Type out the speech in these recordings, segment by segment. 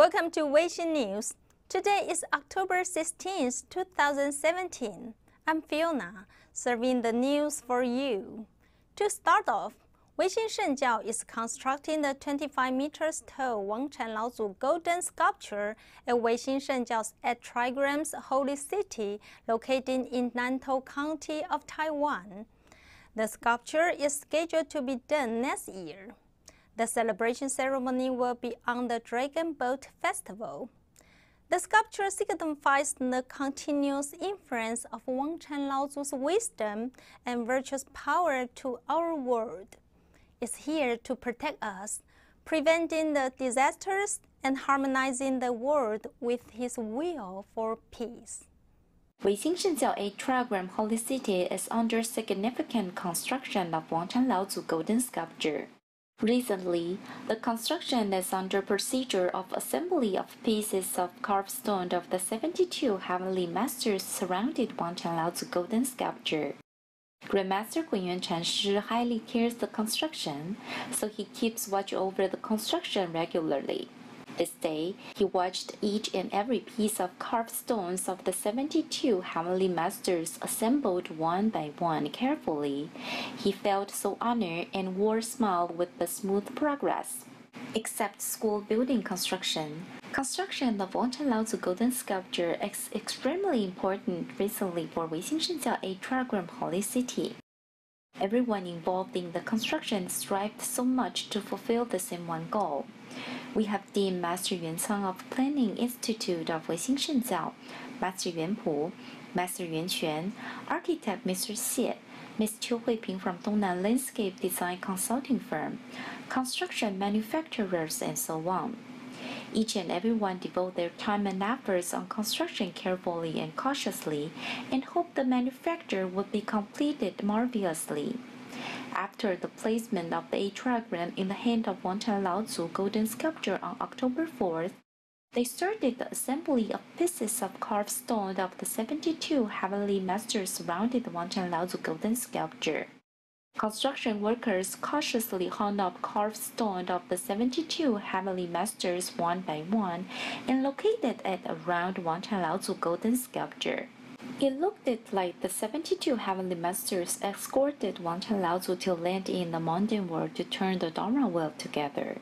Welcome to Weixin News. Today is October 16, 2017. I'm Fiona, serving the news for you. To start off, Weixin Shengjiao is constructing the 25 meters tall Wangchan Laozu golden sculpture at Weixin Shengjiao's 8 trigrams holy city located in Nantou County of Taiwan. The sculpture is scheduled to be done next year. The celebration ceremony will be on the Dragon Boat Festival. The sculpture signifies the continuous influence of Wangchan Laozu's wisdom and virtuous power to our world. It's here to protect us, preventing the disasters and harmonizing the world with his will for peace. Weixin Shengjiao 8 trigram holy city is under significant construction of Wangchan Laozu golden sculpture. Recently, the construction is under procedure of assembly of pieces of carved stone of the 72 heavenly masters surrounded Wangchan Laozu golden sculpture. Grandmaster Hunyuan Chanshi highly cares the construction, so he keeps watch over the construction regularly. This day, he watched each and every piece of carved stones of the 72 heavenly masters assembled one by one carefully. He felt so honored and wore a smile with the smooth progress. Except school building construction, construction of Wangchan Laozu golden sculpture is extremely important recently for Weixin Shengjiao 8 trigram holy city. Everyone involved in the construction strived so much to fulfill the same one goal. We have Dean Master Yuan Cang of Planning Institute of Weixin Shengjiao, Master Yuan Pu, Master Yuan Quan, Architect Mr. Xie, Ms. Qiu Huiping from Dongnan Landscape Design Consulting Firm, construction manufacturers, and so on. Each and everyone devote their time and efforts on construction carefully and cautiously and hope the manufacture would be completed marvelously. After the placement of the 8 trigram in the hand of Wangchan Laozu golden sculpture on October 4th, they started the assembly of pieces of carved stone of the 72 heavenly masters surrounded the Wangchan Laozu golden sculpture. Construction workers cautiously hung up carved stone of the 72 heavenly masters one by one and located it around Wangchan Laozu golden sculpture. It looked like the 72 heavenly masters escorted Wangchan Laozu to land in the mundane world to turn the Dharma wheel together.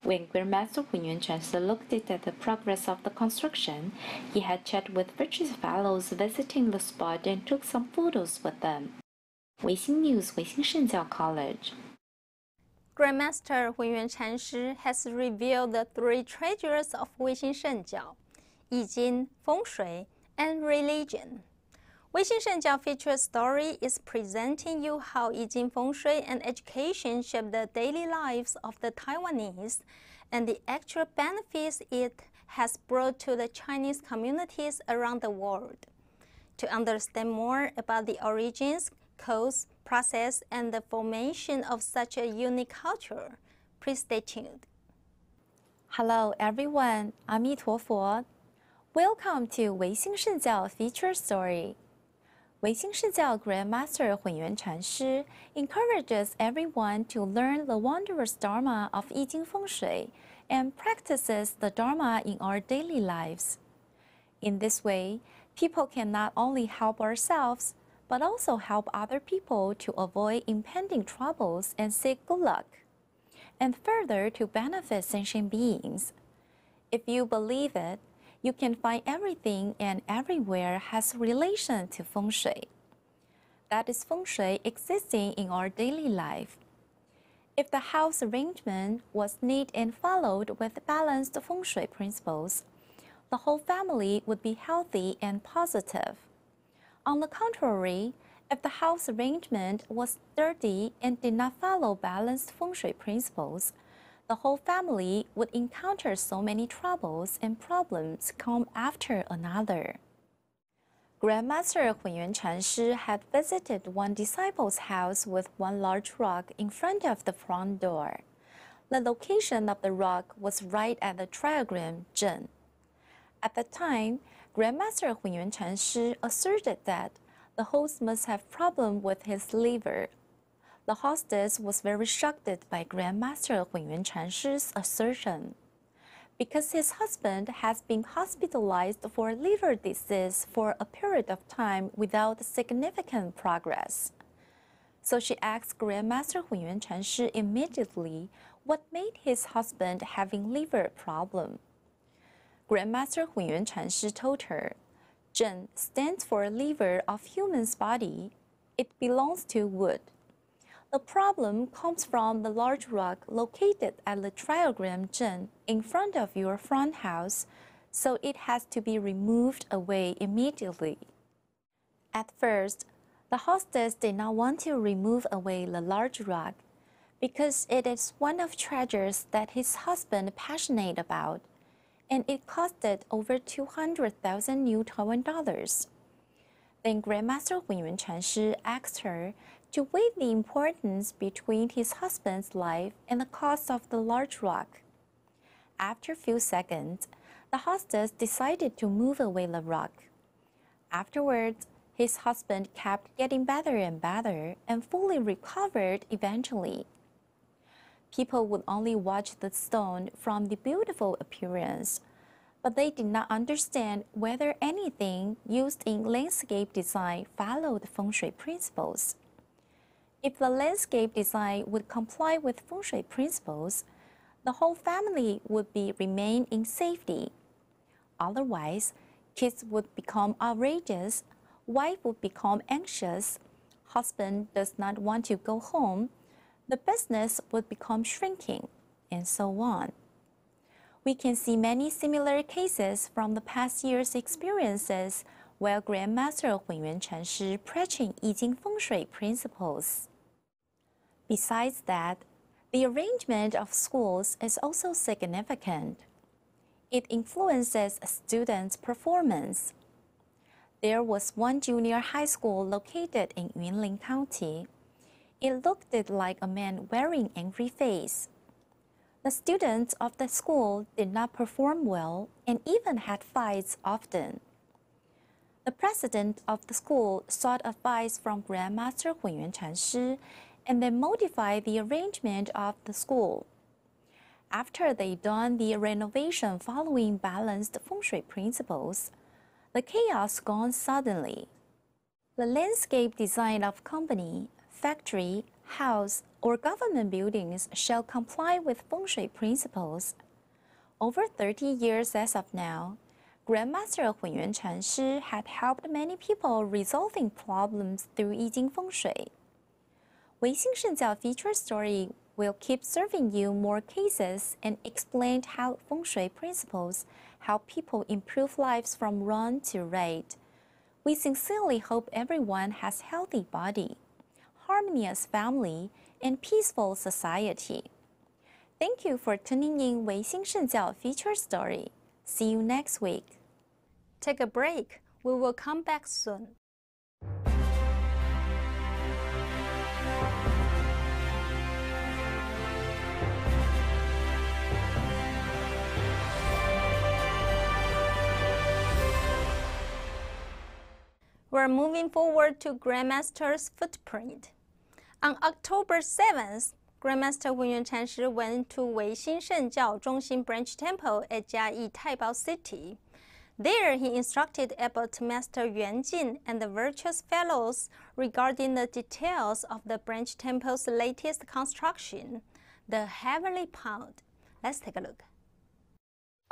When Grandmaster Hunyuan Chanshi looked at the progress of the construction, he had chatted with virtuous fellows visiting the spot and took some photos with them. Weixin News, Weixin Shengjiao College. Grandmaster Hunyuan Chanshi has revealed the 3 treasures of Weixin Shengjiao: Yi Jing, Feng Shui, and religion. Weixin Shengjiao feature story is presenting you how Yi Jing, Feng Shui, and education shape the daily lives of the Taiwanese and the actual benefits it has brought to the Chinese communities around the world. To understand more about the origins, cause, process, and the formation of such a unique culture, please stay tuned. Hello everyone, Aμή陀佛. Welcome to Weixin Shengjiao feature story. Weixin Shengjiao Grandmaster Hunyuan Chanshi encourages everyone to learn the wondrous Dharma of Yi Jing Feng Shui and practices the Dharma in our daily lives. In this way, people can not only help ourselves, but also help other people to avoid impending troubles and seek good luck, and further to benefit sentient beings. If you believe it, you can find everything and everywhere has relation to Feng Shui. That is Feng Shui existing in our daily life. If the house arrangement was neat and followed with balanced Feng Shui principles, the whole family would be healthy and positive. On the contrary, if the house arrangement was dirty and did not follow balanced Feng Shui principles, the whole family would encounter so many troubles and problems come after another. Grandmaster Hunyuan Chanshi had visited one disciple's house with one large rock in front of the front door. The location of the rock was right at the trigram Zhen. At the time, Grandmaster Hunyuan Chanshi asserted that the host must have problem with his liver. The hostess was very shocked by Grandmaster Hunyuan Chanshi's assertion. because his husband has been hospitalized for liver disease for a period of time without significant progress. So she asked Grandmaster Hunyuan Chanshi immediately what made his husband having liver problem. Grandmaster Hunyuan Chanshi told her, Zhen stands for liver of human's body. It belongs to wood. The problem comes from the large rock located at the triagram Zhen in front of your front house, so it has to be removed away immediately. At first, the hostess did not want to remove away the large rock because it is one of treasures that his husband passionate about, and it costed over 200,000 New Taiwan dollars. Then Grandmaster Hunyuan Chanshi asked her to weigh the importance between his husband's life and the cost of the large rock. After a few seconds, the hostess decided to move away the rock. Afterwards, his husband kept getting better and better and fully recovered eventually. People would only watch the stone from the beautiful appearance, but they did not understand whether anything used in landscape design followed feng shui principles. If the landscape design would comply with feng shui principles, the whole family would remain in safety. Otherwise, kids would become outrageous, wife would become anxious, husband does not want to go home, the business would become shrinking, and so on. We can see many similar cases from the past year's experiences while Grandmaster Hunyuan Chanshi preaching Yi Jing feng shui principles. Besides that, the arrangement of schools is also significant. It influences students' performance. There was one junior high school located in Yunlin County. It looked like a man wearing angry face. The students of the school did not perform well and even had fights often. The president of the school sought advice from Grandmaster Hunyuan Chanshi and then modified the arrangement of the school. After they done the renovation following balanced feng shui principles, the chaos gone suddenly. The landscape design of company, factory, house, or government buildings shall comply with feng shui principles. Over 30 years as of now, Grandmaster Hunyuan Chanshi had helped many people resolving problems through Yi Jing feng shui. Weixin Shengjiao feature story will keep serving you more cases and explain how feng shui principles help people improve lives from wrong to right. We sincerely hope everyone has healthy body, harmonious family, and peaceful society. Thank you for tuning in Weixin Shengjiao feature story. See you next week. Take a break. We will come back soon. We're moving forward to Grandmaster's footprint. On October 7th, Grandmaster Hunyuan Chanshi went to Weixin Shengjiao Zhongxin Branch Temple at Jiayi, Taibao City. There, he instructed Abbot Master Yuan Jin and the virtuous fellows regarding the details of the branch temple's latest construction, the Heavenly Pond. Let's take a look.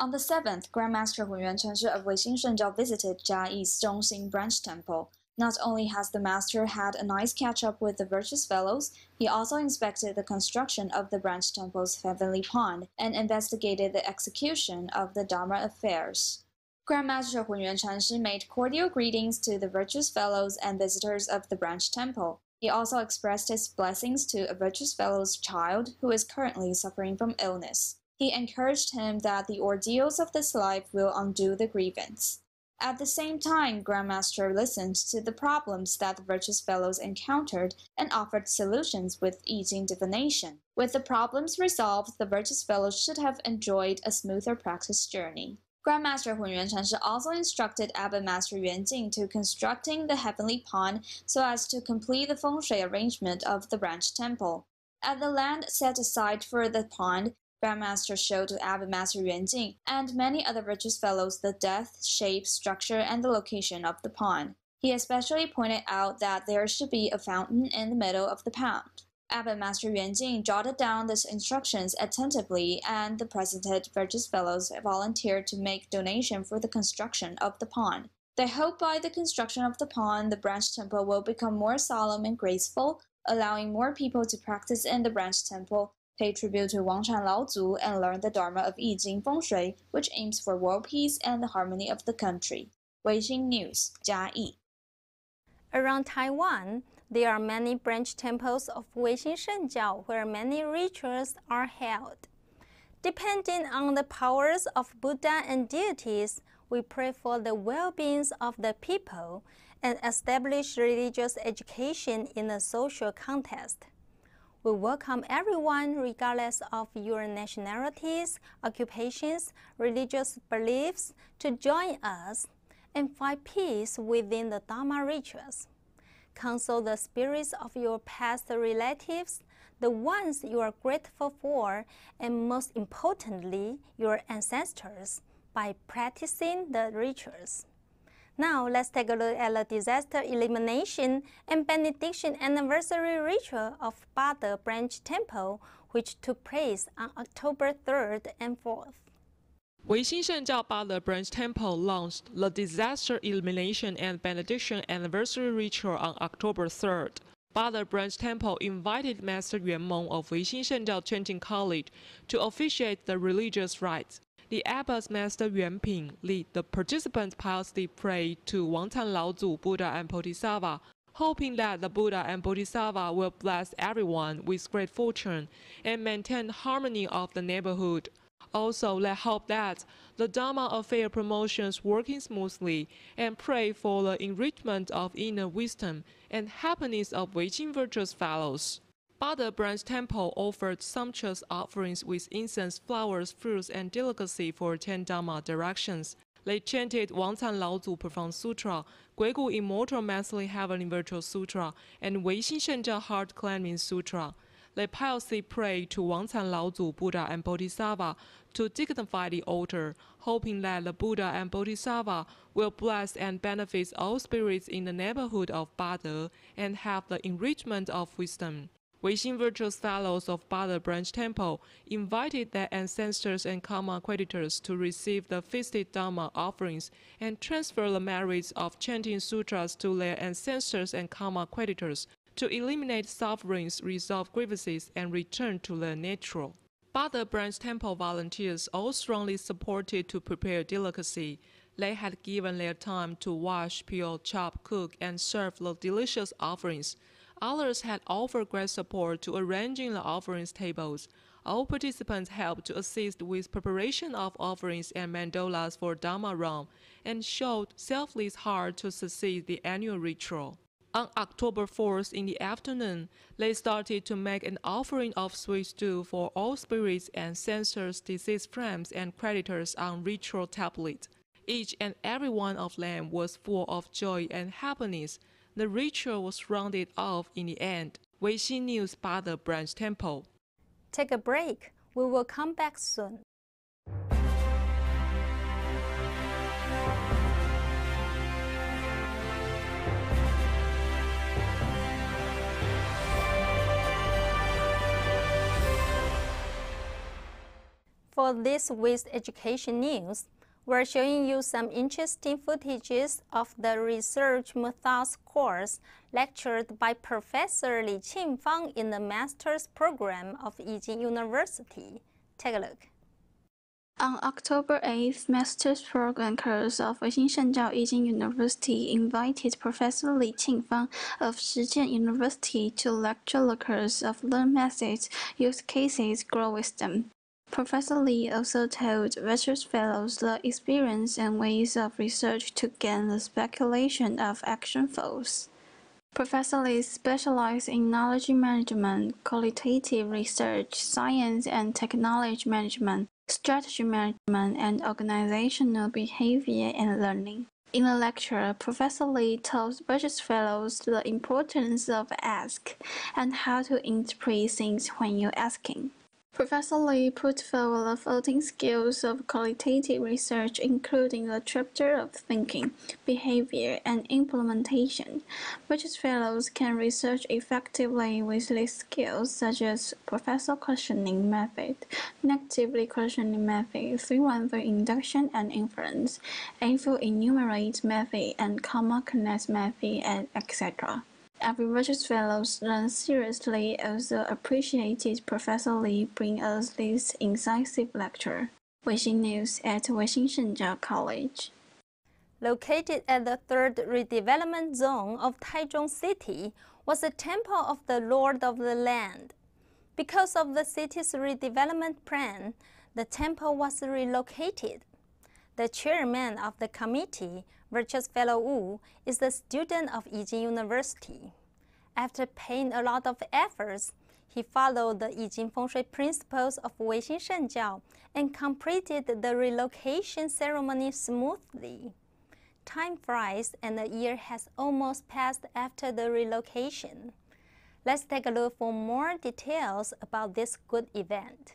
On the 7th, Grandmaster Hunyuan Chanshi of Weixin Shengjiao visited Jiayi's Zhongxin Branch Temple. Not only has the master had a nice catch-up with the virtuous fellows, he also inspected the construction of the branch temple's heavenly pond and investigated the execution of the Dharma affairs. Grandmaster Hunyuan Chanshi made cordial greetings to the virtuous fellows and visitors of the branch temple. He also expressed his blessings to a virtuous fellow's child who is currently suffering from illness. He encouraged him that the ordeals of this life will undo the grievance. At the same time, Grandmaster listened to the problems that the virtuous fellows encountered and offered solutions with Yi Jing divination. With the problems resolved, the virtuous fellows should have enjoyed a smoother practice journey. Grandmaster Hunyuan Chanshi also instructed Abbot Master Yuan Jin to constructing the heavenly pond so as to complete the feng shui arrangement of the branch temple. At the land set aside for the pond, Grandmaster showed to Abbot Master Yuan Jing and many other virtuous fellows the depth, shape, structure, and the location of the pond. He especially pointed out that there should be a fountain in the middle of the pond. Abbot Master Yuan Jing jotted down the instructions attentively, and the presented virtuous fellows volunteered to make donation for the construction of the pond. They hope by the construction of the pond, the branch temple will become more solemn and graceful, allowing more people to practice in the branch temple, pay tribute to Wangshan Laozu, and learn the Dharma of Yi Jing Feng Shui, which aims for world peace and the harmony of the country. Weixin News, Jiayi. Around Taiwan, there are many branch temples of Weixin Shengjiao where many rituals are held. Depending on the powers of Buddha and deities, we pray for the well-being of the people and establish religious education in a social context. We welcome everyone regardless of your nationalities, occupations, religious beliefs to join us and find peace within the Dharma rituals. Console the spirits of your past relatives, the ones you are grateful for, and most importantly, your ancestors, by practicing the rituals. Now, let's take a look at the disaster elimination and benediction anniversary ritual of Bade Branch Temple, which took place on October 3rd and 4th. Weixin Shengjiao Bade Branch Temple launched the Disaster Elimination and Benediction Anniversary Ritual on October 3rd. Bade Branch Temple invited Master Yuan Meng of Weixin Shengjiao Chanting College to officiate the religious rites. The abbot's Master Yuan Ping led the participants piously pray to Wangcan Laozu, Buddha and Bodhisattva, hoping that the Buddha and Bodhisattva will bless everyone with great fortune and maintain harmony of the neighborhood. Also, they hope that the Dharma affair promotions working smoothly and pray for the enrichment of inner wisdom and happiness of Weixin virtuous fellows. Bade Branch Temple offered sumptuous offerings with incense, flowers, fruits, and delicacy for 10 Dharma directions. They chanted Wangcan Laozu Profound Sutra, Guigu Immortal Massively Heavenly Virtual Sutra, and Weixin Shengjiao Heart Climbing Sutra. They piously prayed to Wangcan Laozu, Buddha and Bodhisattva to dignify the altar, hoping that the Buddha and Bodhisattva will bless and benefit all spirits in the neighborhood of Bade and have the enrichment of wisdom. Weixin virtuous fellows of Bade Branch Temple invited their ancestors and karma creditors to receive the feasted Dharma offerings and transfer the merits of chanting sutras to their ancestors and karma creditors to eliminate sufferings, resolve grievances, and return to the natural. Bade Branch Temple volunteers all strongly supported to prepare delicacy. They had given their time to wash, peel, chop, cook, and serve the delicious offerings. Others had offered great support to arranging the offerings tables. All participants helped to assist with preparation of offerings and mandalas for Dharma realm and showed selfless heart to succeed the annual ritual. On October 4th in the afternoon, they started to make an offering of sweet stew for all spirits, ancestors, deceased friends, and creditors on ritual tablet. Each and every one of them was full of joy and happiness. The ritual was rounded off in the end. Weixin News Bade Branch Temple. Take a break. We will come back soon. For this week's education news, we're showing you some interesting footages of the Research Methods course lectured by Professor Li Qingfang in the Master's Program of Yijing University. Take a look. On October 8th, Master's Program course of Weixin Shengjiao Yijing University invited Professor Li Qingfang of Shijian University to lecture the course of Learn Methods, Use Cases, Grow Wisdom. Professor Li also told research fellows the experience and ways of research to gain the speculation of action flows. Professor Li specialized in knowledge management, qualitative research, science and technology management, strategy management, and organizational behavior and learning. In the lecture, Professor Li told research fellows the importance of ask and how to interpret things when you're asking. Professor Li put forward the following skills of qualitative research, including the chapter of thinking, behavior, and implementation. Research fellows can research effectively with these skills, such as professor questioning method, negatively questioning method, 3-1-3 induction and inference, A4 enumerate method, and comma connect method, and etc. Every research fellow learns seriously, also appreciated Professor Li bring us this incisive lecture. Weixin News at Weixin Shengjiao College. Located at the third redevelopment zone of Taichung City was the Temple of the Lord of the Land. Because of the city's redevelopment plan, the temple was relocated. The chairman of the committee, Virtuous Fellow Wu, is a student of Yijing University. After paying a lot of efforts, he followed the Yijing Feng Shui principles of Weixin Shengjiao and completed the relocation ceremony smoothly. Time flies and a year has almost passed after the relocation. Let's take a look for more details about this good event.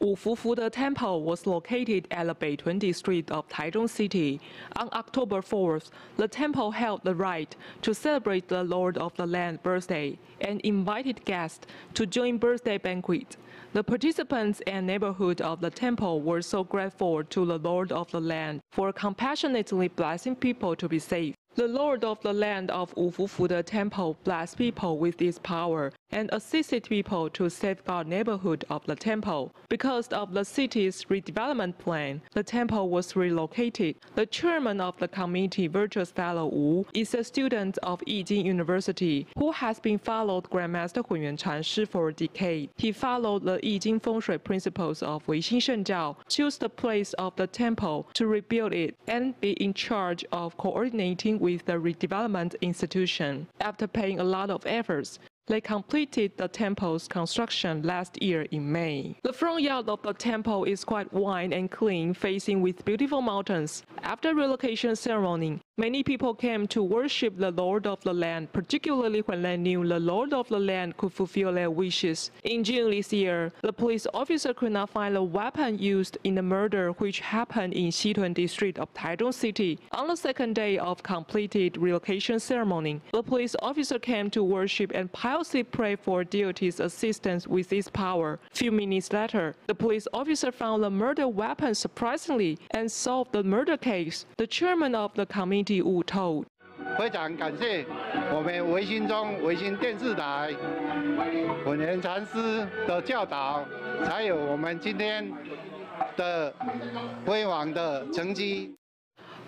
Wufufu Temple was located at the Beitun district of Taichung City. On October 4th, the temple held the rite to celebrate the Lord of the Land birthday and invited guests to join birthday banquet. The participants and neighborhood of the temple were so grateful to the Lord of the Land for compassionately blessing people to be safe. The Lord of the Land of Wufufu Temple blessed people with his power and assisted people to safeguard neighborhood of the temple. Because of the city's redevelopment plan, the temple was relocated. The chairman of the committee, Virtuous Fellow Wu, is a student of Yijing University who has been followed Grandmaster Hunyuan Chanshi for a decade. He followed the Yijing Feng Shui principles of Weixin Shengjiao, chose the place of the temple to rebuild it, and be in charge of coordinating with the redevelopment institution. After paying a lot of efforts, they completed the temple's construction last year in May. The front yard of the temple is quite wide and clean, facing with beautiful mountains. After relocation ceremony, many people came to worship the Lord of the Land, particularly when they knew the Lord of the Land could fulfill their wishes. In June this year, the police officer could not find the weapon used in the murder which happened in Xitun district of Taichung City. On the second day of completed relocation ceremony, the police officer came to worship and piously pray for deity's assistance with his power. Few minutes later, the police officer found the murder weapon surprisingly and solved the murder case. The chairman of the committee Wu told. 非常感谢我们维新中维新电视台本源禅师的教导，才有我们今天的辉煌的成绩。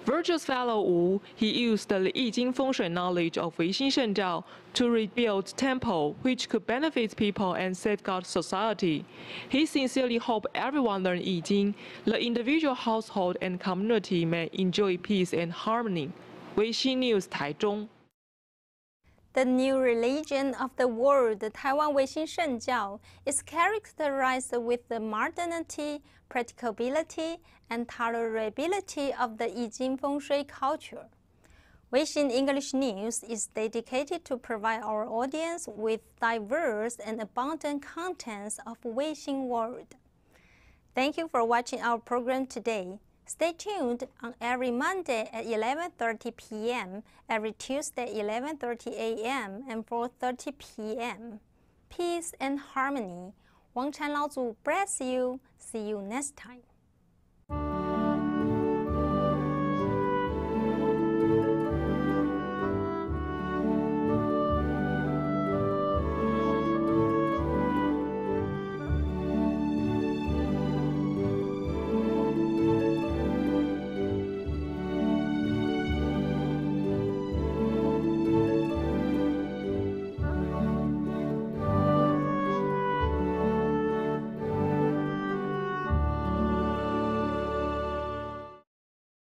Virtuous Fellow Wu, he used the Yijing Feng Shui knowledge of Weixin Shengjiao to rebuild temple which could benefit people and safeguard society. He sincerely hoped everyone learn Yijing, the individual household and community may enjoy peace and harmony. Weixin News, Taichung. The new religion of the world, Taiwan Weixin Shengjiao, is characterized with the modernity, practicability, and tolerability of the Yijing Feng Shui culture. Weixin English News is dedicated to provide our audience with diverse and abundant contents of Weixin world. Thank you for watching our program today. Stay tuned on every Monday at 11:30 p.m., every Tuesday 11:30 a.m. and 4:30 p.m. Peace and harmony. Wang Chan Lao Zu bless you. See you next time.